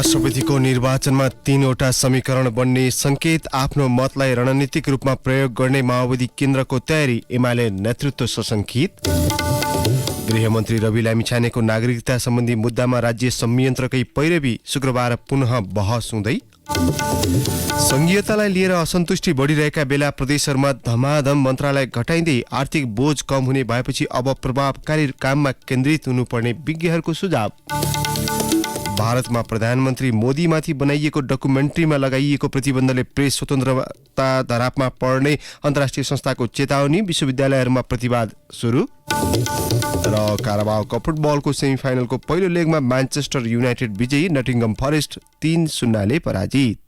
राष्ट्रपतिको निर्वाचनमा 3वटा समीकरण बन्ने संकेत, आफ्नो मतलाई रणनीतिक रूपमा प्रयोग गर्ने माओवादी केन्द्रको तयारी, एमाले नेतृत्व सशंकित। गृहमन्त्री रवि लामिछानेको नागरिकता सम्बन्धी मुद्दामा राज्य संयन्त्रकै पैरवी, शुक्रबार पुनः बहस हुँदै। संघीयतालाई लिएर असन्तुष्टि बढिरहेका बेला प्रदेशहरूमा धमाधम मन्त्रालय घटाइँदै आर्थिक बोझ कम हुने भएपछि अब प्रभावकारी काममा केन्द्रित हुनुपर्ने विज्ञहरूको सुझाव। भारतमा प्रधानमन्त्री मोदीमाथि बनाइएको डकुमेन्ट्रीमा लगाइएको प्रतिबन्धले प्रेस स्वतन्त्रता धरापमा पर्ने अन्तर्राष्ट्रिय संस्थाको चेतावनी, विश्वविद्यालयहरूमा प्रतिवाद सुरु। र काराबाओ कप फुटबलको सेमिफाइनलको पहिलो लेगमा म्यान्चेस्टर युनाइटेड विजयी, नटिङहम फरेस्ट 3-0 पराजित।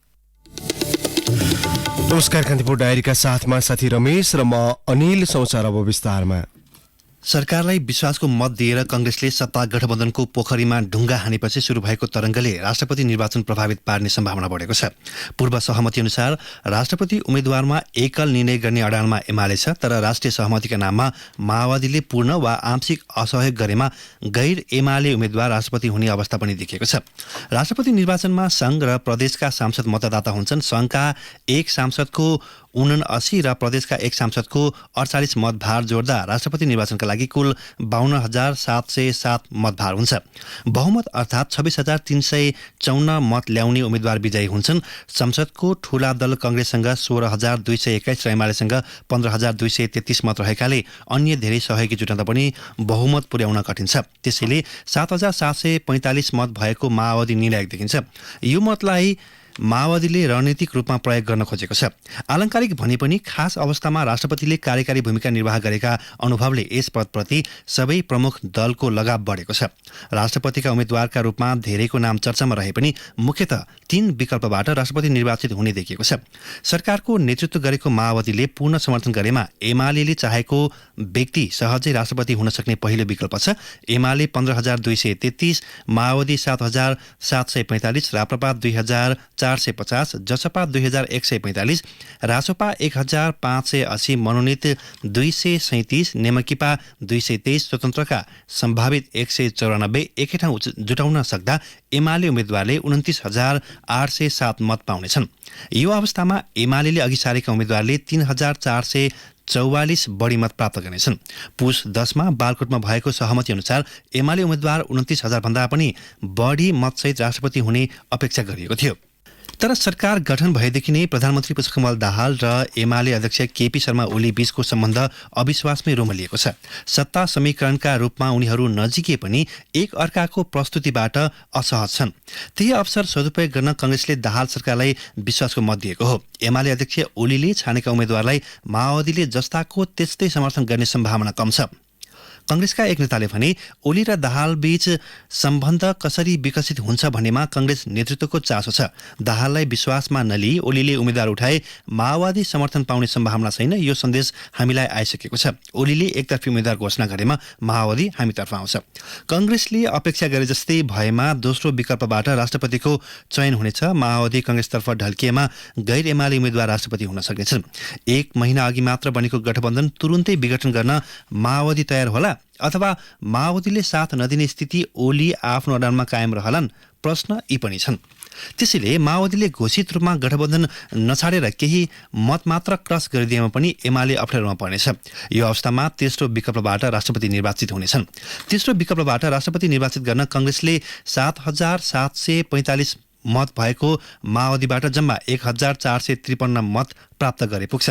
नमस्कार, कान्तिपुर डायरीका साथमा साथी रमेश र म अनिल। समाचार अब विस्तारमा। सरकारलाई विश्वासको मत दिएर कंग्रेसले सत्ता गठबन्धनको पोखरीमा ढुङ्गा हानेपछि शुरू भएको तरङ्गले राष्ट्रपति निर्वाचन प्रभावित पार्ने सम्भावना बढेको छ। पूर्व सहमति अनुसार राष्ट्रपति उम्मेद्वारमा एकल निर्णय गर्ने अडानमा एमाले छ, तर राष्ट्रिय सहमतिका नाममा माओवादीले पूर्ण वा आंशिक असहयोग गरेमा गैर एमाले उम्मेद्वार राष्ट्रपति हुने अवस्था पनि देखिएको छ। राष्ट्रपति निर्वाचनमा संघ र प्रदेशका सांसद मतदाता हुन्छन्। संघका एक सांसदको 79 र प्रदेशका एक सांसदको 48 मतभार जोड्दा राष्ट्रपति निर्वाचनका लागि कुल 52,707 मतभार हुन्छ। बहुमत अर्थात् 26,354 मत ल्याउने उम्मेद्वार विजयी हुन्छन्। संसदको ठूला दल कंग्रेससँग 16,221 र एमालेसँग 15,233 मत रहेकाले अन्य धेरै सहयोगी जुटाउँदा पनि बहुमत पुर्याउन कठिन छ। त्यसैले 7,745 मत भएको माओवादी निर्णायक देखिन्छ। यो मतलाई माओवादीले रणनीतिक रूपमा प्रयोग गर्न खोजेको छ। आलङ्कारिक भने पनि खास अवस्थामा राष्ट्रपतिले कार्यकारी भूमिका निर्वाह गरेका अनुभवले यस पदप्रति सबै प्रमुख दलको लगाव बढेको छ। राष्ट्रपतिका उम्मेद्वारका रूपमा धेरैको नाम चर्चामा रहे पनि मुख्यतः 3 विकल्पबाट राष्ट्रपति निर्वाचित हुने देखिएको छ। सरकारको नेतृत्व गरेको माओवादीले पूर्ण समर्थन गरेमा एमालेले चाहेको व्यक्ति सहजै राष्ट्रपति हुन सक्ने पहिलो विकल्प छ। एमाले 15,233, माओवादी 7,745, राप्रपा 2,450, जसपा 2,145, रासोपा 1,580, मनोनित 237, नेमकिपा 223, स्वतन्त्रका सम्भावित 194 एकै ठाउँ जुटाउन सक्दा एमाले उम्मेद्वारले 29,807 मत पाउनेछन्। यो अवस्थामा एमालेले अघि सारेका उम्मेद्वारले 3,444 बढी मत प्राप्त गर्नेछन्। पुस 10 मा बालकोटमा भएको सहमति अनुसार एमाले उम्मेद्वार 29,000 भन्दा पनि बढी मतसहित राष्ट्रपति हुने अपेक्षा गरिएको थियो। तर सरकार गठन भएदेखि नै प्रधानमन्त्री पुष्पकमल दाहाल र एमाले अध्यक्ष केपी शर्मा ओली बीचको सम्बन्ध अविश्वासमै रोमलिएको छ। सत्ता समीकरणका रूपमा उनीहरू नजिके पनि एक अर्काको प्रस्तुतिबाट असहज छन्। त्यही अवसर सदुपयोग गर्न कंग्रेसले दाहाल सरकारलाई विश्वासको मत दिएको हो। एमाले अध्यक्ष ओलीले छानेका उम्मेद्वारलाई माओवादीले जस्ताको त्यस्तै समर्थन गर्ने सम्भावना कम छ। कंग्रेसका एक नेताले भने ओली र दाहाल बीच सम्बन्ध कसरी विकसित हुन्छ भन्नेमा कंग्रेस नेतृत्वको चासो छ। दाहाललाई विश्वासमा नलिई ओलीले उम्मेद्वार उठाए माओवादी समर्थन पाउने सम्भावना छैन, यो सन्देश हामीलाई आइसकेको छ। ओलीले एकतर्फी उम्मेद्वार घोषणा गरेमा माओवादी हामीतर्फ आउँछ। कंग्रेसले अपेक्षा गरे जस्तै भएमा दोस्रो विकल्पबाट राष्ट्रपतिको चयन हुनेछ। माओवादी कंग्रेसतर्फ ढल्किएमा गैर एमाले उम्मेद्वार राष्ट्रपति हुन सक्नेछन्। 1 महिना अघि मात्र बनेको गठबन्धन तुरुन्तै विघटन गर्न माओवादी तयार होला अथवा माओवादीले साथ नदिने स्थिति ओली आफ्नो अडानमा कायम रहलान्, प्रश्न यी पनि छन्। त्यसैले माओवादीले घोषित रूपमा गठबन्धन नछाडेर केही मत मात्र क्रस गरिदिएमा पनि एमाले अप्ठ्यारोमा पर्नेछ। यो अवस्थामा तेस्रो विकल्पबाट राष्ट्रपति निर्वाचित हुनेछन्। तेस्रो विकल्पबाट राष्ट्रपति निर्वाचित गर्न कंग्रेसले 7,745 मत भएको माओवादीबाट जम्मा 1,453 मत प्राप्त गरे पुग्छ।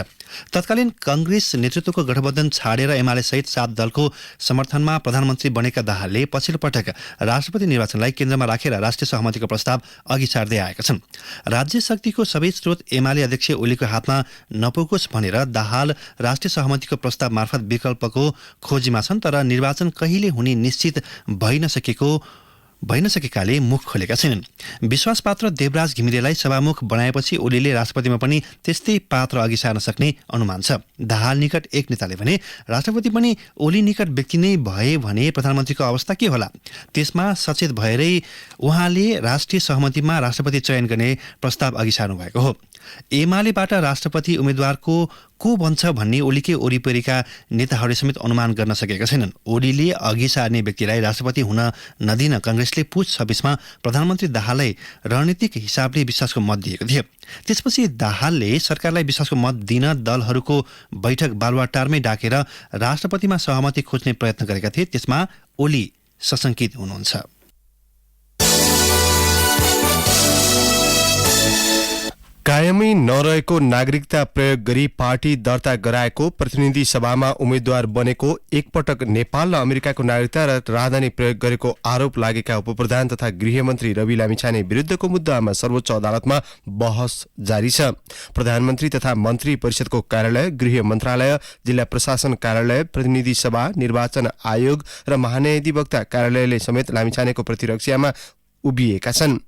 तत्कालीन कंग्रेस नेतृत्वको गठबन्धन छाडेर एमाले सहित 7 दलको समर्थनमा प्रधानमन्त्री बनेका दाहालले पछिल्लो पटक राष्ट्रपति निर्वाचनलाई केन्द्रमा राखेर राष्ट्रिय सहमतिको प्रस्ताव अघि सार्दै आएका छन्। राज्य शक्तिको सबै स्रोत एमाले अध्यक्ष ओलीको हातमा नपुगोस् भनेर दाहाल राष्ट्रिय सहमतिको प्रस्ताव मार्फत विकल्पको खोजीमा छन्, तर निर्वाचन कहिले हुने निश्चित भइन सकेकाले मुख खोलेका छैनन्। विश्वासपात्र देवराज घिमिरेलाई सभामुख बनाएपछि ओलीले राष्ट्रपतिमा पनि त्यस्तै पात्र अघि सार्न सक्ने अनुमान छ। दाहाल निकट एक नेताले भने राष्ट्रपति पनि ओली निकट व्यक्ति नै भए भने प्रधानमन्त्रीको अवस्था के होला। त्यसमा सचेत भएरै उहाँले राष्ट्रिय सहमतिमा राष्ट्रपति चयन गर्ने प्रस्ताव अघि सार्नु भएको हो। एमालेबाट राष्ट्रपति उम्मेद्वारको को बन्छ भन्ने ओलीकै वरिपरिका नेताहरूले समेत अनुमान गर्न सकेका छैनन्। ओलीले अघि सार्ने व्यक्तिलाई राष्ट्रपति हुन नदिन कांग्रेसले पुस 26मा प्रधानमन्त्री दाहाललाई रणनीतिक हिसाबले विश्वासको मत दिएको थियो। त्यसपछि दाहालले सरकारलाई विश्वासको मत दिन दलहरूको बैठक बालुवाटारमै डाकेर राष्ट्रपतिमा सहमति खोज्ने प्रयत्न गरेका थिए। त्यसमा ओली सशंकित हुनुहुन्छ। कायमै नरहेको नागरिकता प्रयोग गरी पार्टी दर्ता गराएको प्रतिनिधि सभामा उम्मेद्वार बनेको एकपटक नेपाल र अमेरिकाको नागरिकता र राजधानी प्रयोग गरेको आरोप लागेका उपप्रधान तथा गृहमन्त्री रवि लामिछाने विरुद्धको मुद्दामा सर्वोच्च अदालतमा बहस जारी छ। प्रधानमन्त्री तथा मन्त्री परिषदको कार्यालय, गृह मन्त्रालय, जिल्ला प्रशासन कार्यालय, प्रतिनिधि सभा, निर्वाचन आयोग र महान्यायाधिवक्ता कार्यालयले समेत लामिछानेको प्रतिरक्षामा उभिएका छन्।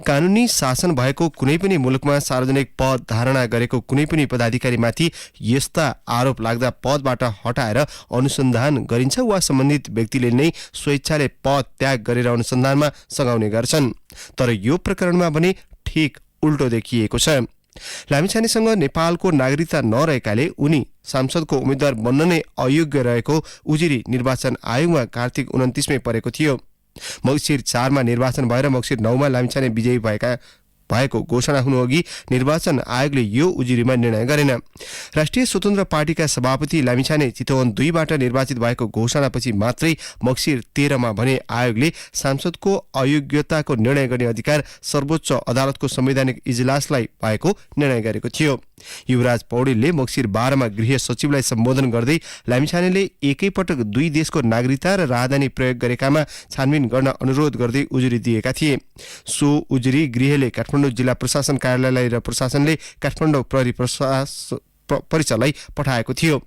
कानूनी शासन भएको कुनै पनि मुलुकमा सार्वजनिक पद धारणा गरेको कुनै पनि पदाधिकारीमाथि यस्ता आरोप लाग्दा पदबाट हटाएर अनुसन्धान गरिन्छ वा सम्बन्धित व्यक्तिले नै स्वेच्छाले पद त्याग गरेर अनुसन्धानमा सघाउने गर्छन्। तर यो प्रकरणमा भने ठिक उल्टो देखिएको छ। लामिछानेसँग नेपालको नागरिकता नरहेकाले उनी सांसदको उम्मेद्वार बन्न नै अयोग्य रहेको उजिरी निर्वाचन आयोगमा कार्तिक 29 मै परेको थियो। मङ्सिर 4 मा निर्वाचन भएर मङ्सिर 9 मा लामिछाने विजयी भएको घोषणा हुनुअघि निर्वाचन आयोगले यो उजुरीमा निर्णय गरेन। राष्ट्रिय स्वतन्त्र पार्टीका सभापति लामिछाने चितवन 2 बाट निर्वाचित भएको घोषणापछि मात्रै मङ्सिर 13 मा भने आयोगले सांसदको अयोग्यताको निर्णय गर्ने अधिकार सर्वोच्च अदालतको संवैधानिक इजलासलाई भएको निर्णय गरेको थियो। युवराज पौडेलले मङ्सिर 12 मा गृह सचिवलाई सम्बोधन गर्दै लामिछानेले एकैपटक 2 देशको नागरिकता र राजधानी प्रयोग गरेकामा छानबिन गर्न अनुरोध गर्दै उजुरी दिएका थिए। सो उजुरी गृहले काठमाडौँ जिल्ला प्रशासन कार्यालयलाई र प्रशासनले काठमाडौँ प्रहरी परिसरलाई पठाएको थियो।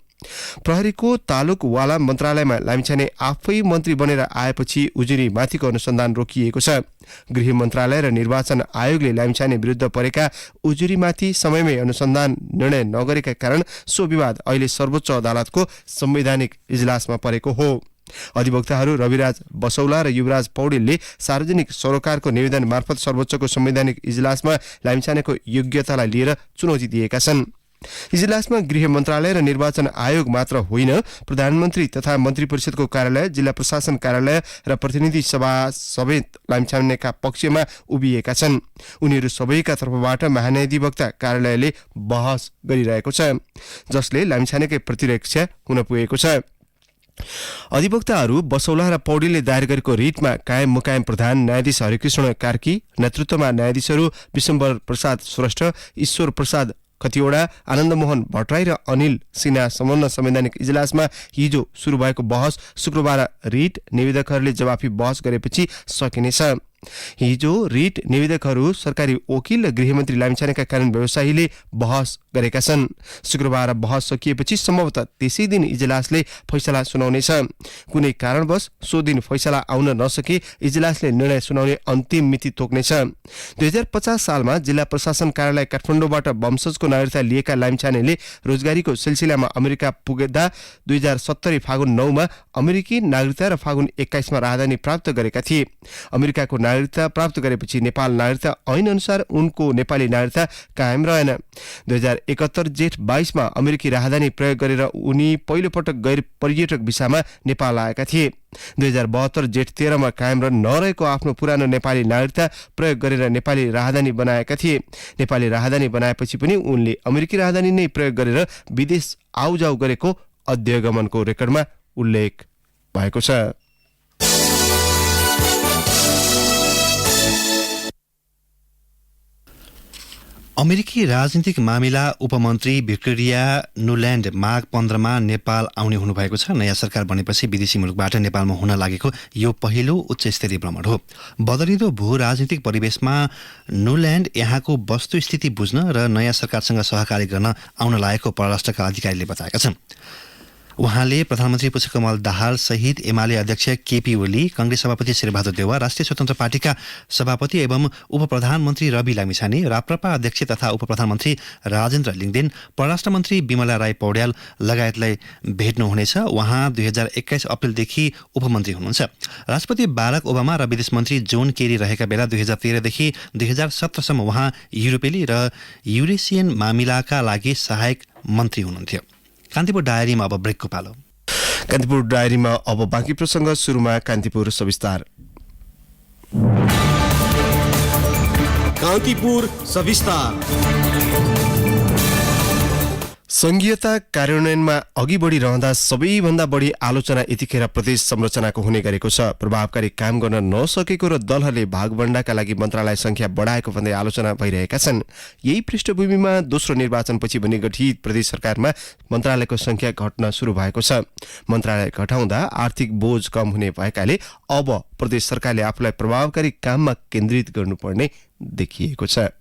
प्रहरीको तालुकवाला मन्त्रालयमा लामिछाने आफै मन्त्री बनेर आएपछि उजुरी माथिको अनुसन्धान रोकिएको छ। गृह मन्त्रालय र निर्वाचन आयोगले लामिछाने विरुद्ध परेका उजुरीमाथि समयमै अनुसन्धान निर्णय नगरेका कारण सो विवाद अहिले सर्वोच्च अदालतको संवैधानिक इजलासमा परेको हो। अधिवक्ताहरू रविराज बसौला र युवराज पौडेलले सार्वजनिक सरोकारको निवेदन मार्फत सर्वोच्चको संवैधानिक इजलासमा लामिछानेको योग्यतालाई लिएर चुनौती दिएका छन्। इजलासमा गृह मन्त्रालय र निर्वाचन आयोग मात्र होइन, प्रधानमन्त्री तथा मन्त्री परिषदको कार्यालय, जिल्ला प्रशासन कार्यालय र प्रतिनिधि सभा समेत लामिछानेका पक्षमा उभिएका छन्। उनीहरू सबैका तर्फबाट महान्यायाधिवक्ता कार्यालयले बहस गरिरहेको छ, जसले लामिछानेकै प्रतिरक्षा हुन पुगेको छ। अधिवक्ताहरू बसौला र पौडेलले दायर गरेको रिटमा कायम मुकायम प्रधान न्यायाधीश हरिकृष्ण कार्की नेतृत्वमा न्यायाधीशहरू विशम्बर प्रसाद श्रेष्ठ, ईश्वर प्रसाद खतिवडा, आनन्दमोहन भट्टराई र अनिल सिन्हा सम्बन्ध संवैधानिक इजलासमा हिजो सुरु भएको बहस शुक्रबार रिट निवेदकहरूले जवाफी बहस गरेपछि सकिनेछ। हिजो रिट निवेदकहरू सरकारी वकिल र गृहमन्त्री लामिछानेका कारण व्यवसायीले बहस गरेका छन्। शुक्रबार बहस सकिएपछि सम्भवतः त्यसै दिन इजलासले फैसला सुनाउनेछ। कुनै कारणवश सो दिन फैसला आउन नसके इजलासले निर्णय सुनाउने अन्तिम मिति तोक्नेछ। 2050 सालमा जिल्ला प्रशासन कार्यालय काठमाडौँबाट वंशजको नागरिकता लिएका लामिछानेले रोजगारीको सिलसिलामा अमेरिका पुग्दा 2070 फागुन 9 मा अमेरिकी नागरिकता र फागुन 21 मा राजधानी प्राप्त गरेका थिए। अमेरिकाको नागरिकता प्राप्त गरेपछि नेपाल नागरिकता ऐन अनुसार उनको नेपाली नागरिकता कायम रहेन। 2071 जेठ 22 मा अमेरिकी राजधानी प्रयोग गरेर उनी पहिलोपटक गैर पर्यटक भिसामा नेपाल आएका थिए। 2072 जेठ 13 मा कायम नरहेको आफ्नो पुरानो नेपाली नागरिकता प्रयोग गरेर नेपाली राजधानी बनाएका थिए। नेपाली राजधानी बनाएपछि पनि उनले अमेरिकी राजधानी नै प्रयोग गरेर विदेश आउजाउ गरेको अध्यगमनको रेकर्डमा उल्लेख भएको छ। अमेरिकी राजनीतिक मामिला उपमन्त्री भिक्टोरिया नुल्यान्ड माघ 15 मा नेपाल आउने हुनुभएको छ। नयाँ सरकार बनेपछि विदेशी मुलुकबाट नेपालमा हुन लागेको यो पहिलो उच्चस्तरीय भ्रमण हो। बदलिँदो भू राजनीतिक परिवेशमा नुल्यान्ड यहाँको वस्तुस्थिति बुझ्न र नयाँ सरकारसँग सहकारी गर्न आउन लागेको परराष्ट्रका अधिकारीले बताएका छन्। उहाँले प्रधानमन्त्री पुष्पकमल दाहाल सहित एमाले अध्यक्ष केपी ओली, कांग्रेस सभापति शेरबहादुर देउवा, राष्ट्रिय स्वतन्त्र पार्टीका सभापति एवं उपप्रधानमन्त्री रवि लामिछाने, राप्रपा अध्यक्ष तथा उपप्रधानमन्त्री राजेन्द्र लिङदेन, परराष्ट्र मन्त्री विमला राई पौड्याल लगायतलाई भेट्नुहुनेछ। उहाँ 2021 अप्रिलदेखि उपमन्त्री हुनुहुन्छ। राष्ट्रपति बाराक ओबामा र विदेश मन्त्री जोन केरी रहेका बेला 2013 देखि 2017 सम्म उहाँ युरोपेली र युरेसियन मामिलाका लागि सहायक मन्त्री हुनुहुन्थ्यो। कान्तिपुर डायरीमा अब ब्रेकको पालो। कान्तिपुर डायरीमा अब बाँकी प्रसङ्ग। सुरुमा कान्तिपुर सविस्तार। कान्तिपुर सविस्तार। संघीयता कार्यान्वयनमा अघि बढिरहँदा सबैभन्दा बढी आलोचना यतिखेर प्रदेश संरचनाको हुने गरेको छ। प्रभावकारी काम गर्न नसकेको र दलहरूले भागभण्डाका लागि मन्त्रालय संख्या बढाएको भन्दै आलोचना भइरहेका छन्। यही पृष्ठभूमिमा दोस्रो निर्वाचनपछि भने गठित प्रदेश सरकारमा मन्त्रालयको संख्या घट्न सुरु भएको छ। मन्त्रालय घटाउँदा आर्थिक बोझ कम हुने भएकाले अब प्रदेश सरकारले आफूलाई प्रभावकारी काममा केन्द्रित गर्नुपर्ने देखिएको छ।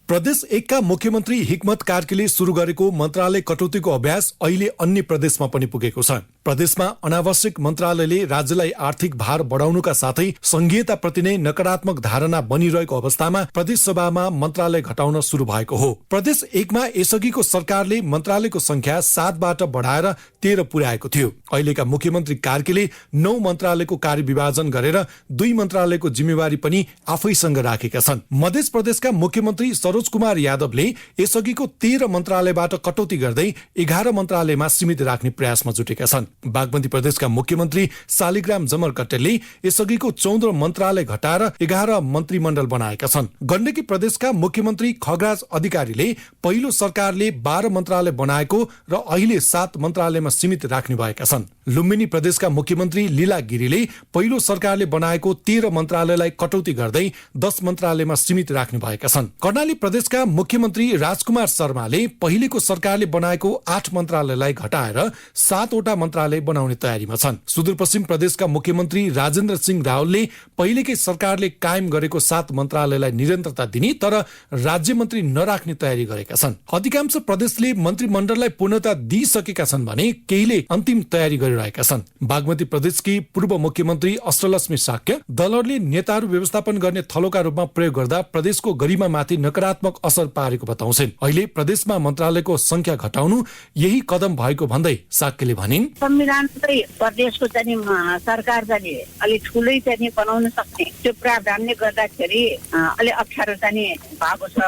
प्रदेश 1 का मुख्यमन्त्री हिक्मत कार्कीले सुरु गरेको मन्त्रालय कटौतीको अभ्यास अहिले अन्य प्रदेशमा पनि पुगेको छ। प्रदेशमा अनावश्यक मन्त्रालयले राज्यलाई आर्थिक भार बढाउनुका साथै संघीयताप्रति नै नकारात्मक धारणा बनिरहेको अवस्थामा प्रदेश सभामा मन्त्रालय घटाउन सुरु भएको हो। प्रदेश 1 मा यसअघिको सरकारले मन्त्रालयको संख्या 7 बाट बढाएर 13 पुर्याएको थियो। अहिलेका मुख्यमन्त्री कार्कीले 9 मन्त्रालयको कार्यविभाजन गरेर 2 मन्त्रालयको जिम्मेवारी पनि आफैसँग राखेका छन्। मध्य प्रदेशका मुख्यमन्त्री सरोज कुमार यादवले यसअघिको 13 मन्त्रालयबाट कटौती गर्दै 11 मन्त्रालयमा सीमित राख्ने प्रयासमा जुटेका छन्। बागमती प्रदेशका मुख्यमन्त्री शालिग्राम जमर कट्टेलले यसअघिको 14 मन्त्रालय घटाएर 11 मन्त्रीमण्डल बनाएका छन्। गण्डकी प्रदेशका मुख्यमन्त्री खगराज अधिकारीले पहिलो सरकारले 12 मन्त्रालय बनाएको र अहिले 7 मन्त्रालयमा सीमित राख्ने भएका छन्। लुम्बिनी प्रदेशका मुख्यमन्त्री लीला गिरीले पहिलो सरकारले बनाएको 13 मन्त्रालयलाई कटौती गर्दै 10 मन्त्रालयमा सीमित राख्ने भएका छन्। कर्णाली प्रदेशका मुख्यमन्त्री राजकुमार शर्माले पहिलेको सरकारले बनाएको 8 मन्त्रालयलाई घटाएर 7 वटा मन्त्रालय बनाउने तयारीमा छन्। सुदूरपश्चिम प्रदेशका मुख्यमन्त्री राजेन्द्र सिंह रावलले पहिलेकै सरकारले कायम गरेको 7 मन्त्रालयलाई निरन्तरता दिने तर राज्य मन्त्री नराख्ने तयारी गरेका छन्। अधिकांश प्रदेशले मन्त्रीमण्डललाई पूर्णता दिइसकेका छन् भने केहीले अन्तिम तयारी गरिरहेका छन्। बागमती प्रदेशकी पूर्व मुख्यमन्त्री अष्टलक्ष्मी साक्य दलहरूले नेताहरू व्यवस्थापन गर्ने थलोका रूपमा प्रयोग गर्दा प्रदेशको गरिमामाथि नकारात्मक असर पारेको बताउँछन्। अहिले प्रदेशमा मन्त्रालयको संख्या घटाउनु यही कदम भएको भन्दै साक्यले भनिन्, संविधान प्रदेशको चाहिँ सरकार चाहिँ अलिक ठुलै चाहिँ बनाउन सक्ने त्यो प्रावधानले गर्दाखेरि अलि अप्ठ्यारो चाहिँ भएको छ।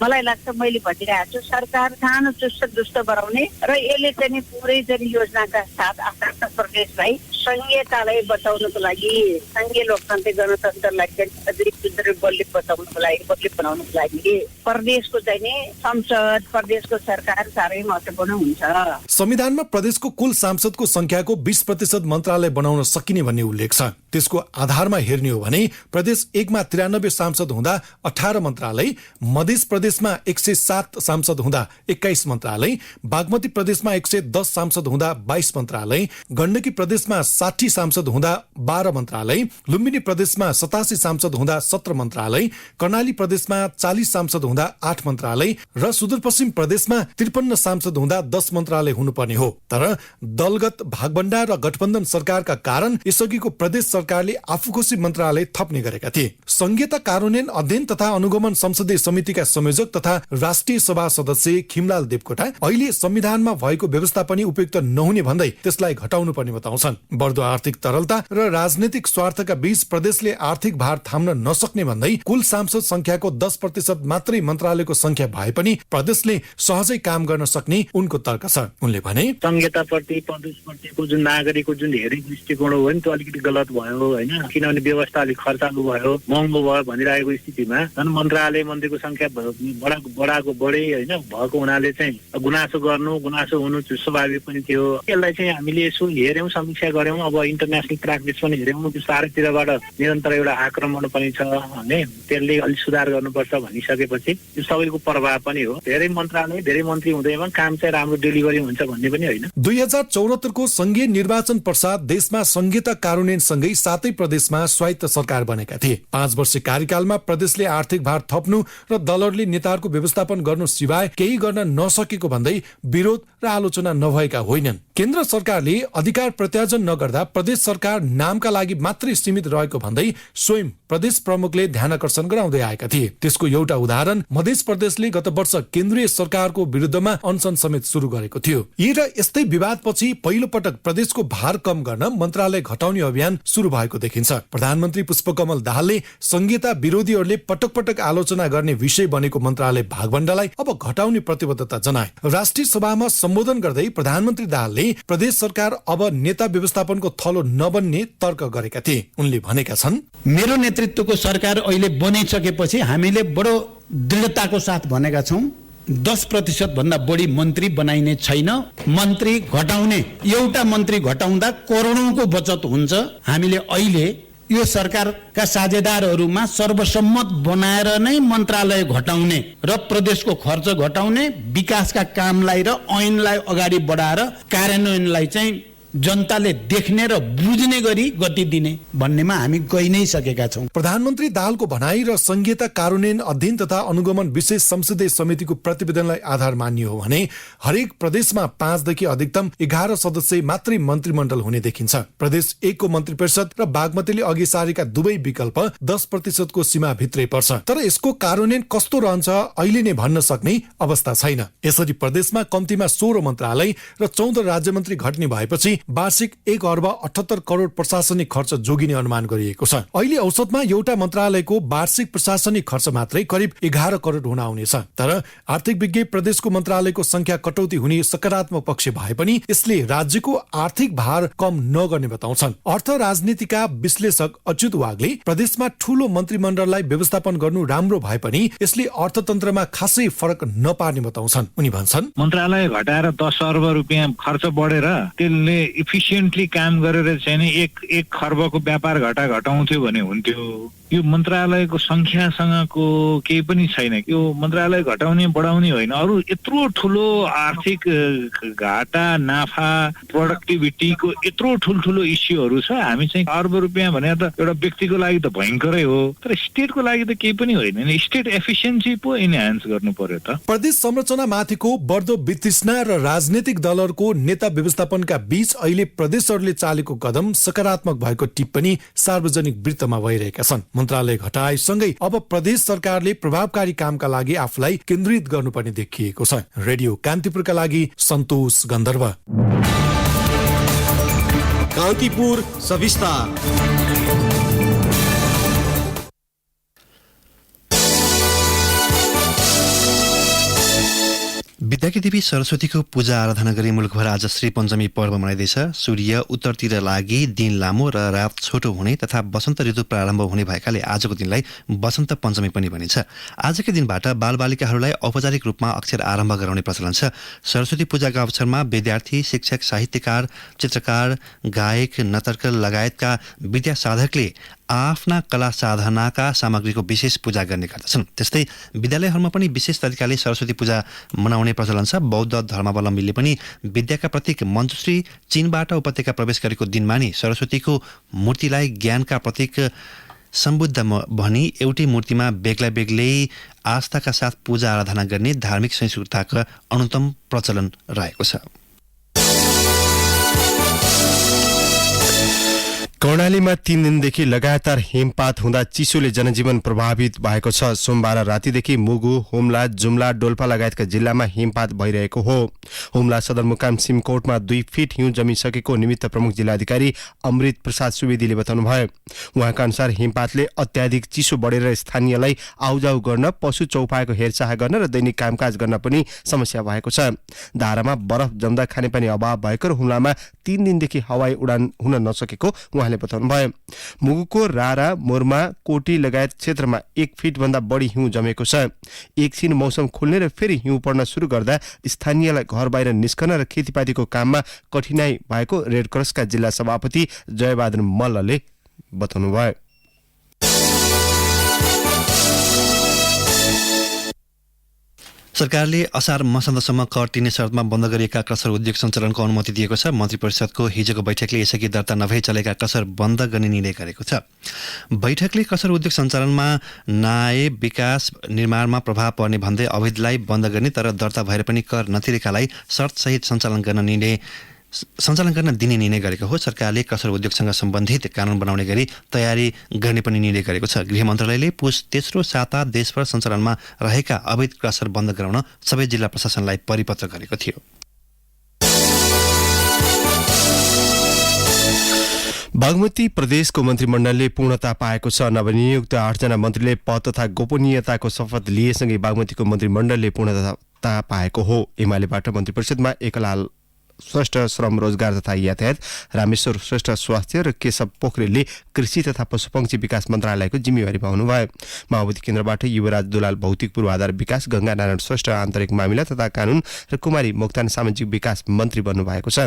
मलाई लाग्छ मैले भनिरहेको छु सरकार सानो चुस्त दुष्ट बनाउने र यसले चाहिँ पुरै चाहिँ योजनाका साथ आफ्ना प्रदेशलाई संघीयतालाई बचाउनको लागि संघीय लोकतान्त्रिक गणतन्त्रलाई चाहिँ बलियो बचाउनको लागि बलियो बनाउनको लागि प्रदेशको चाहिँ संसद प्रदेशको सरकार साह्रै महत्त्वपूर्ण हुन्छ। संविधानमा प्रदेशको कुल सांसदको संख्याको 20% मन्त्रालय बनाउन सकिने भन्ने उल्लेख छ। त्यसको आधारमा हेर्ने हो भने प्रदेश 1 मा 93 सांसद हुँदा 18 मन्त्रालय, मध्य प्रदेशमा 107 सांसद हुँदा 21 मन्त्रालय, बागमती प्रदेशमा 110 सांसद हुँदा 22 मन्त्रालय, गण्डकी प्रदेशमा 60 सांसद हुँदा 12 मन्त्रालय, लुम्बिनी प्रदेशमा 87 सांसद हुँदा 17 मन्त्रालय, कर्णाली प्रदेशमा 40 सांसद हुँदा 8 मन्त्रालय र सुदूरपश्चिम प्रदेशमा 53 सांसद हुँदा 10 मन्त्रालय हुनुपर्ने हो। तर दलगत भागभण्डा र गठबन्धन सरकारका कारण यसअघिको प्रदेश सरकारले आफूखुसी मन्त्रालय थप्ने गरेका थिए। संघीयता कार्यान्वयन अध्ययन तथा अनुगमन संसदीय समितिका संयोजक तथा राष्ट्रिय सभा सदस्य खिमलाल देवकोटा अहिले संविधानमा भएको व्यवस्था पनि उपयुक्त नहुने भन्दै त्यसलाई घटाउनु पर्ने बताउँछन्। बढ्दो आर्थिक तरलता र राजनीतिक स्वार्थका बीच प्रदेशले आर्थिक भार थाम्न नसक्ने भन्दै कुल सांसद संख्याको 10% मात्रै मन्त्रालयको संख्या भए पनि प्रदेशले सहजै काम गर्न सक्ने उनको तर्क छ। उनले भने संघीयताप्रति प्रदेशप्रतिको जुन नागरिकको जुन हेर्ने दृष्टिकोण हो नि त्यो अलिकति गलत भयो होइन, किनभने व्यवस्था अलिक खर्चालु भयो महँगो भयो भनिरहेको स्थितिमा झन् मन्त्रालय मन्त्रीको संख्या बढाएको बढे होइन भएको हुनाले चाहिँ गुनासो हुनु स्वाभाविक पनि थियो। यसलाई चाहिँ हामीले यसो हेऱ्यौँ समीक्षा गर्यौँ, अब इन्टरनेसनल प्र्याक्टिस पनि हेऱ्यौँ, त्यो चारैतिरबाट निरन्तर एउटा आक्रमण पनि छ भने त्यसले अलिक सुधार गर्नुपर्छ भनिसकेपछि त्यो सबैको प्रभाव पनि हो। धेरै मन्त्रालय धेरै मन्त्री हुँदैमा काम चाहिँ राम्रो डेलिभरी हुन्छ भन्ने पनि होइन। 2074 को संघीय निर्वाचन पश्चात देशमा संघीयता कार्यान्वयन सँगै 7 प्रदेशमा स्वायत्त सरकार बनेका थिए। 5 वर्ष कार्यकालमा प्रदेशले आर्थिक भार थप्नु र दलहरूले नेताहरूको व्यवस्थापन गर्नु सिवाय केही गर्न नसकेको भन्दै विरोध र आलोचना नभएका होइनन्। केन्द्र सरकारले अधिकार प्रत्यार्जन नगर्दा प्रदेश सरकार नामका लागि मात्रै सीमित रहेको भन्दै स्वयं प्रदेश प्रमुखले ध्यानकर्षण गराउँदै आएका थिए। त्यसको एउटा उदाहरण मध्य प्रदेशले गत वर्ष केन्द्रीय सरकारको विरुद्धमा अनसन समेत सुरु गरेको थियो। यी र यस्तै विवादपछि पहिलो पटक प्रदेशको भार कम गर्न मन्त्रालय घटाउने अभियान सुरु भएको देखिन्छ। प्रधानमन्त्री पुष्पकमल दाहालले संहिता विरोधीहरूले पटक पटक आलोचना गर्ने विषय बनेको मन्त्रालय भागभण्डालाई अब घटाउने प्रतिबद्धता जनाए। राष्ट्रिय सभामा सम्बोधन गर्दै प्रधानमन्त्री दाहालले प्रदेश सरकार अब नेता व्यवस्थापनको थलो नबन्ने तर्क गरेका थिए। उनले भनेका छन्, मेरो नेतृत्वको सरकार अहिले बनिसकेपछि हामीले बडो दृढताको साथ भनेका छौं 10% भन्दा बढी मन्त्री बनाइने छैन। मन्त्री घटाउने, एउटा मन्त्री घटाउँदा करोडौंको बचत हुन्छ। हामीले अहिले यो सरकारका साझेदारहरूमा सर्वसम्मत बनाएर नै मन्त्रालय घटाउने र प्रदेशको खर्च घटाउने, विकासका कामलाई र ऐनलाई अगाडि बढाएर कार्यान्वयनलाई चाहिँ जनताले देख्ने र बुझ्ने गरी गति दिने भन्नेमा हामी गइ नै सकेका छौं। प्रधानमन्त्री दाहालको भनाई र संहिता कार्यान्वयन अध्ययन तथा अनुगमन विशेष संसदीय समितिको प्रतिवेदनलाई आधार मानियो हो भने हरेक प्रदेशमा 5 देखि अधिकतम 11 सदस्य मात्रै मन्त्रीमण्डल हुने देखिन्छ। प्रदेश 1 को मन्त्री परिषद र बागमतीले अघि सारेका दुवै विकल्प 10% को सीमा भित्रै पर्छ। तर यसको कार्यान्वयन कस्तो रहन्छ अहिले नै भन्न सक्ने अवस्था छैन। यसरी प्रदेशमा कम्तीमा 16 मन्त्रालय र 14 राज्य मन्त्री घट्ने भएपछि वार्षिक 1 अर्ब 78 करोड प्रशासनिक खर्च जोगिने अनुमान गरिएको छ। अहिले औसतमा एउटा मन्त्रालयको वार्षिक प्रशासनिक खर्च मात्रै करिब 11 करोड हुन आउनेछ। तर आर्थिक विज्ञ प्रदेशको मन्त्रालयको संख्या कटौती हुने सकारात्मक पक्ष भए पनि यसले राज्यको आर्थिक भार कम नगर्ने बताउँछन्। अर्थ राजनीतिका विश्लेषक अच्युत वागले प्रदेशमा ठूलो मन्त्रीमण्डललाई व्यवस्थापन गर्नु राम्रो भए पनि यसले अर्थतन्त्रमा खासै फरक नपार्ने बताउँछन्। उनी भन्छन्, मन्त्रालय घटाएर 10 अर्ब रुपियाँ खर्च बढेर त्यसले इफिसियन्टली काम गरेर चाहिँ एक खर्बको व्यापार घटाउँथ्यो भने हुन्थ्यो। यो मन्त्रालयको संख्यासँगको केही पनि छैन। यो मन्त्रालय घटाउने बढाउने होइन, अरू यत्रो ठुलो आर्थिक घाटा, नाफा, प्रोडक्टिभिटीको यत्रो ठुल्ठुलो इस्युहरू छ। हामी चाहिँ अर्ब रुपियाँ भने त एउटा व्यक्तिको लागि त भयङ्करै हो, तर स्टेटको लागि त केही पनि होइन। स्टेट एफिसियन्सी पो इन्हान्स गर्नु पर्यो त। प्रदेश संरचना माथिको बढ्दो वितृष्णा र राजनीतिक दलहरूको नेता व्यवस्थापनका बीच अहिले प्रदेशहरूले चालेको कदम सकारात्मक भएको टिप्पणी सार्वजनिक वृत्तमा भइरहेका छन्। मन्त्रालय घटाएसँगै अब प्रदेश सरकारले प्रभावकारी कामका लागि आफूलाई केन्द्रित गर्नुपर्ने देखिएको छ। रेडियो कान्तिपुरका लागि सन्तोष गन्धर्व। कान्तिपुर सविस्तार। विद्याकी देवी सरस्वतीको पूजा आराधना गरी मुलुकभर आज श्री पञ्चमी पर्व मनाइँदैछ। सूर्य उत्तरतिर लागि दिन लामो र रात छोटो हुने तथा वसन्त ऋतु प्रारम्भ हुने भएकाले आजको दिनलाई वसन्त पञ्चमी पनि भनिन्छ। आजकै दिनबाट बालबालिकाहरूलाई औपचारिक रूपमा अक्षर आरम्भ गराउने प्रचलन छ। सरस्वती पूजाका अवसरमा विद्यार्थी, शिक्षक, साहित्यकार, चित्रकार, गायक, नर्तक लगायतका विद्या साधकले आफ्ना कला साधनाका सामग्रीको विशेष पूजा गर्ने गर्दछन्। त्यस्तै विद्यालयहरूमा पनि विशेष तरिकाले सरस्वती पूजा मनाउने प्रचलन छ। बौद्ध धर्मावलम्बीले पनि विद्याका प्रतीक मञ्जुश्री चीनबाट उपत्यका प्रवेश गरेको दिनमा नै सरस्वतीको मूर्तिलाई ज्ञानका प्रतीक सम्बुद्ध भनी एउटै मूर्तिमा बेग्ला बेग्लै आस्थाका साथ पूजा आराधना गर्ने धार्मिक सहिष्णुताको अनुत्तम प्रचलन रहेको छ। कर्णालीमा 3 दिनदेखि लगातार हिमपात हुँदा चिसोले जनजीवन प्रभावित भएको छ। सोमबार रातिदेखि मुगु, हुम्ला, जुम्ला, डोल्पा लगायतका जिल्लामा हिमपात भइरहेको हो। हुम्ला सदरमुकाम सिमकोटमा 2 फिट हिउँ जमिसकेको निमित्त प्रमुख जिल्लाधिकारी अमृत प्रसाद सुवेदीले बताउनुभयो। उहाँका अनुसार हिमपातले अत्याधिक चिसो बढेर स्थानीयलाई आउजाउ गर्न, पशु चौपाएको हेरचाह गर्न र दैनिक कामकाज गर्न पनि समस्या भएको छ। धारामा बरफ जम्दा खानेपानी अभाव भएको र हुम्लामा 3 दिनदेखि हवाई उडान हुन नसकेको उहाँले बताउनुभयो। मुगुको रारा, मोर्मा, कोटी लगायत क्षेत्रमा 1 फिट भन्दा बढी हिउँ जमेको छ। एकछिन मौसम खुल्ने र फेरि हिउँ पर्न सुरु गर्दा स्थानीयलाई घर बाहिर निस्कन र खेतीपातीको काममा कठिनाई भएको रेड क्रसका जिल्ला सभापति जयबहादुर मल्लले बताउनुभयो। सरकारले असार मसान्तसम्म कर तिर्ने शर्तमा बन्द गरिएका क्रसर उद्योग सञ्चालनको अनुमति दिएको छ। मन्त्री परिषदको हिजोको बैठकले यसअघि दर्ता नभई चलेका क्रसर बन्द गर्ने निर्णय गरेको छ। बैठकले क्रसर उद्योग सञ्चालनमा न्याय, विकास, निर्माणमा प्रभाव पर्ने भन्दै अवैधलाई बन्द गर्ने तर दर्ता भएर पनि कर नतिरेकालाई शर्तसहित सञ्चालन गर्न निर्णय सञ्चालन गर्न दिने निर्णय गरेको हो। सरकारले क्रसर उद्योगसँग सम्बन्धित कानुन बनाउने गरी तयारी गर्ने पनि निर्णय गरेको छ। गृह मन्त्रालयले पुस तेस्रो साता देशभर सञ्चालनमा रहेका अवैध क्रसर बन्द गराउन सबै जिल्ला प्रशासनलाई परिपत्र गरेको थियो। बागमती प्रदेशको मन्त्रीमण्डलले पूर्णता पाएको छ। नवनियुक्त 8 जना मन्त्रीले पद तथा गोपनीयताको शपथ लिएसँगै बागमतीको मन्त्रीमण्डलले पूर्णता पाएको हो। एमालेबाट मन्त्री परिषदमा एकलाल श्रेष्ठ श्रम रोजगार तथा यातायात, रामेश्वर श्रेष्ठ स्वास्थ्य र केशव पोखरेलले कृषि तथा पशुपक्षी विकास मन्त्रालयको जिम्मेवारी पाउनुभयो। माओवादी केन्द्रबाट युवराज दुलाल भौतिक पूर्वाधार विकास, गंगा नारायण श्रेष्ठ आन्तरिक मामिला तथा कानून र कुमारी मोक्तान सामाजिक विकास मन्त्री बन्नुभएको छ।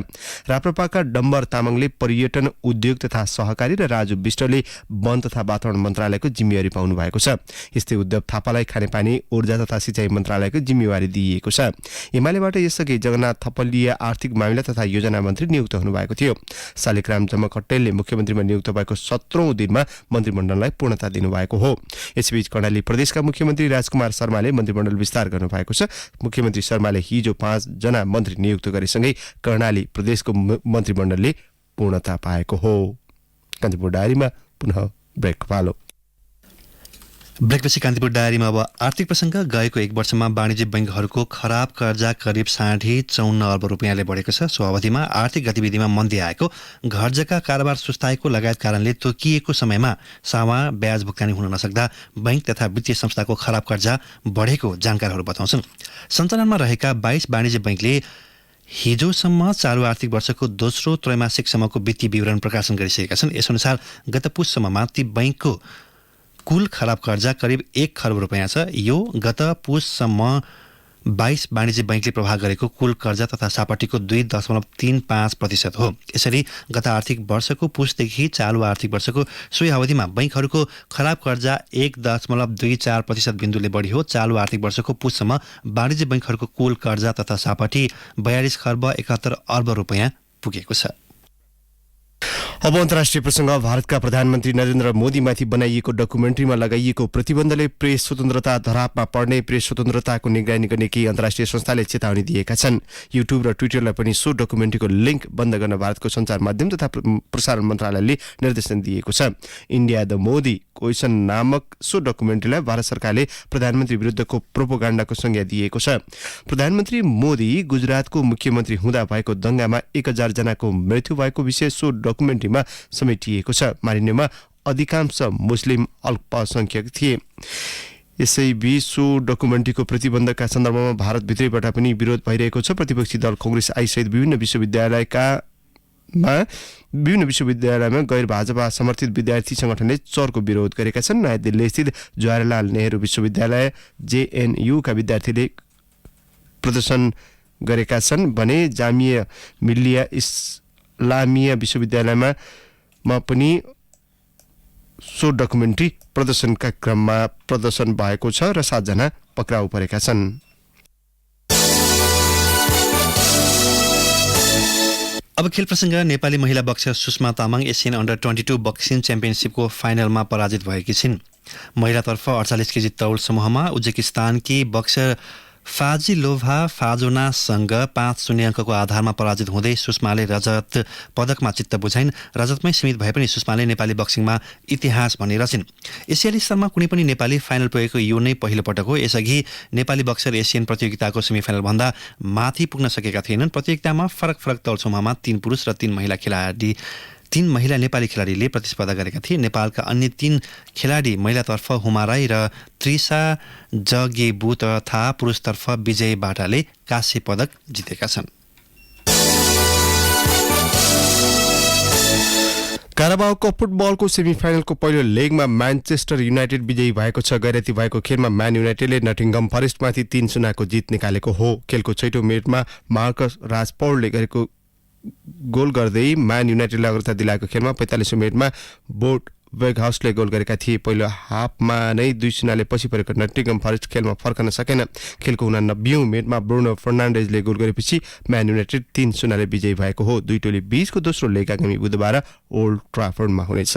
राप्रपाका डम्बर तामाङले पर्यटन उद्योग तथा सहकारी र राजु विष्टले वन तथा वातावरण मन्त्रालयको जिम्मेवारी पाउनु भएको छ। यस्तै उद्धव थापालाई खानेपानी, ऊर्जा तथा सिंचाई मन्त्रालयको जिम्मेवारी दिइएको छ। एमालेबाट यसअघि जगन्नाथ थपलिया आर्थिक मामिला तथा योजना मन्त्री नियुक्त हुनुभएको थियो। शालिग्राम जमकट्टेलले मुख्यमन्त्रीमा नियुक्त भएको 17औं दिनमा मन्त्रीमण्डललाई पूर्णता दिनुभएको हो। यसबीच कर्णाली प्रदेशका मुख्यमन्त्री राजकुमार शर्माले मन्त्रीमण्डल विस्तार गर्नुभएको छ। मुख्यमन्त्री शर्माले हिजो 5 जना मन्त्री नियुक्त गरेसँगै कर्णाली प्रदेशको मन्त्रीमण्डलले पूर्णता पाएको हो। कान्तिपुर डायरीमा पुनः ब्रेक पालो। ब्रेकपछि कान्तिपुर डायरीमा अब आर्थिक प्रसङ्ग। गएको 1 वर्षमा वाणिज्य बैंकहरूको खराब कर्जा करिब 54 अर्ब रुपियाँले बढेको छ। सो अवधिमा आर्थिक गतिविधिमा मन्दी आएको, घर जग्गा कारोबार सुस्ताएको लगायत कारणले तोकिएको समयमा सामा ब्याज भुक्तानी हुन नसक्दा बैंक तथा वित्तीय संस्थाको खराब कर्जा बढेको जानकारहरू बताउँछन्। सञ्चालनमा रहेका 22 वाणिज्य बैंकले हिजोसम्म चालु आर्थिक वर्षको दोस्रो त्रैमासिकसम्मको वित्तीय विवरण प्रकाशन गरिसकेका छन्। यसअनुसार गत पुससम्ममा ती बैंकको कुल खराब कर्जा करिब 1 खर्ब रुपियाँ छ। यो गत पुससम्म 22 वाणिज्य बैंकले प्रवाह गरेको कुल कर्जा तथा सापटीको 2.35% हो। यसरी गत आर्थिक वर्षको पुसदेखि चालु आर्थिक वर्षको सोही अवधिमा बैंकहरूको खराब कर्जा 1.24% बिन्दुले बढी हो। चालु आर्थिक वर्षको पुससम्म वाणिज्य बैंकहरूको कुल कर्जा तथा सापटी 42 खर्ब 71 अर्ब रुपियाँ पुगेको छ। अब अन्तर्राष्ट्रिय प्रसङ्ग। भारतका प्रधानमन्त्री नरेन्द्र मोदीमाथि बनाइएको डकुमेन्ट्रीमा लगाइएको प्रतिबन्धले प्रेस स्वतन्त्रता धरापमा पर्ने, प्रेस स्वतन्त्रताको निगरानी गर्ने केही अन्तर्राष्ट्रिय संस्थाले चेतावनी दिएका छन्। युट्युब र ट्विटरलाई पनि सो डकुमेन्ट्रीको लिङ्क बन्द गर्न भारतको सञ्चार माध्यम तथा प्रसारण मन्त्रालयले निर्देशन दिएको छ। इन्डिया द मोदी क्वेसन नामक सो डकुमेन्ट्रीलाई भारत सरकारले प्रधानमन्त्री विरुद्धको प्रोपोगाण्डाको संज्ञा दिएको छ। प्रधानमन्त्री मोदी गुजरातको मुख्यमन्त्री हुँदा भएको दंगामा 1000 जनाको मृत्यु भएको विषय सो डकुमेन्ट्रीमा समेटिएको छ। मारिनेमा अधिकांश मुस्लिम अल्पसंख्यक थिए। यसैबीच सो डकुमेन्ट्रीको प्रतिबन्धका सन्दर्भमा भारतभित्रैबाट पनि विरोध भइरहेको छ। प्रतिपक्षी दल कांग्रेस आइसहित विभिन्न विश्वविद्यालयमा गैर भाजपा समर्थित विद्यार्थी संगठनले चर्को विरोध गरेका छन्। नयाँ दिल्ली स्थित जवाहरलाल नेहरू विश्वविद्यालय JNU का विद्यार्थीले प्रदर्शन गरेका छन् भने जामिया मिल्लिया इस्लामिया विश्वविद्यालयमा पनि सो डकुमेन्ट्री प्रदर्शनका क्रममा प्रदर्शन भएको छ र 7 जना पक्राउ परेका छन्। अब खेल प्रसङ्ग। नेपाली महिला boxer Sushma Tamang Asian under 22 boxing च्याम्पियनसिपको फाइनलमा पराजित भएकी छिन्। महिलातर्फ 48 केजी तौल समूहमा उज्बेकिस्तानकी बक्सर फाजिलोभा फाजोनासँग 5-0 अङ्कको आधारमा पराजित हुँदै सुषमाले रजत पदकमा चित्त बुझाइन्। रजतमै सीमित भए पनि सुषमाले नेपाली बक्सिङमा इतिहास बनिरहेछन्। एसियाली स्तरमा कुनै पनि नेपाली फाइनल पुगेको यो नै पहिलो पटक हो। यसअघि नेपाली बक्सर एसियन प्रतियोगिताको सेमिफाइनलभन्दा माथि पुग्न सकेका थिएनन्। प्रतियोगितामा फरक फरक तौल समूहमा 3 पुरुष र 3 महिला नेपाली खेलाडीले प्रतिस्पर्धा गरेका थिए। नेपालका अन्य 3 खेलाडी महिलातर्फ हुमा राई र त्रिसा जगेबु तथा पुरुषतर्फ विजय बाटाले काँस्य पदक जितेका छन्। काराबाओ कप फुटबलको सेमिफाइनलको पहिलो लेगमा म्यान्चेस्टर युनाइटेड विजयी भएको छ। गैरती भएको खेलमा म्यान युनाइटेडले नटिङहम फरेस्टमाथि 3-0 जित निकालेको हो। खेलको 6औं मिनेटमा मार्कस राजपौलले गरेको गोल गर्दै म्यान युनाइटेडले अग्रता दिलाएको खेलमा 45औं मिनेटमा बोट वेगहाउसले गोल गरेका थिए। पहिलो हाफमा नै 2-0 पछि परेको नटिङहम फरेस्ट खेलमा फर्कन सकेन। खेलको 89औं मिनेटमा ब्रुनो फर्नान्डेजले गोल गरेपछि म्यान युनाइटेड 3-0 विजयी भएको हो। दुई टोली बीचको दोस्रो लेग आगामी बुधबार ओल्ड ट्राफोर्डमा हुनेछ।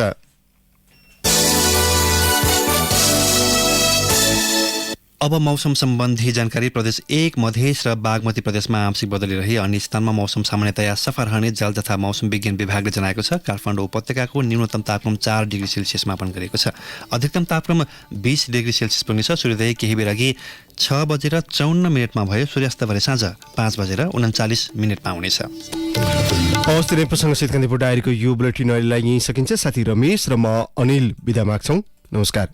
अब मौसम सम्बन्धी जानकारी। प्रदेश 1 मधेस र बागमती प्रदेशमा आंशिक बदली रही अन्य स्थानमा मौसम सामान्यतया सफा रहने जल तथा मौसम विज्ञान विभागले जनाएको छ। काठमाडौँ उपत्यकाको न्यूनतम तापक्रम 4 डिग्री सेल्सियस मापन गरेको छ। अधिकतम तापक्रम 20 डिग्री सेल्सियस पुग्नेछ। सूर्योदय केही बेर अघि 6:54 भयो। सूर्यास्त भरे साँझ 5:39 हुनेछ। हवस्, धेरै प्रसङ्गसित कान्तिपुर डायरीको यो बुलेटिन अहिलेलाई यहीँ सकिन्छ। साथी रमेश र म अनिल बिदा माग्छौँ। नमस्कार।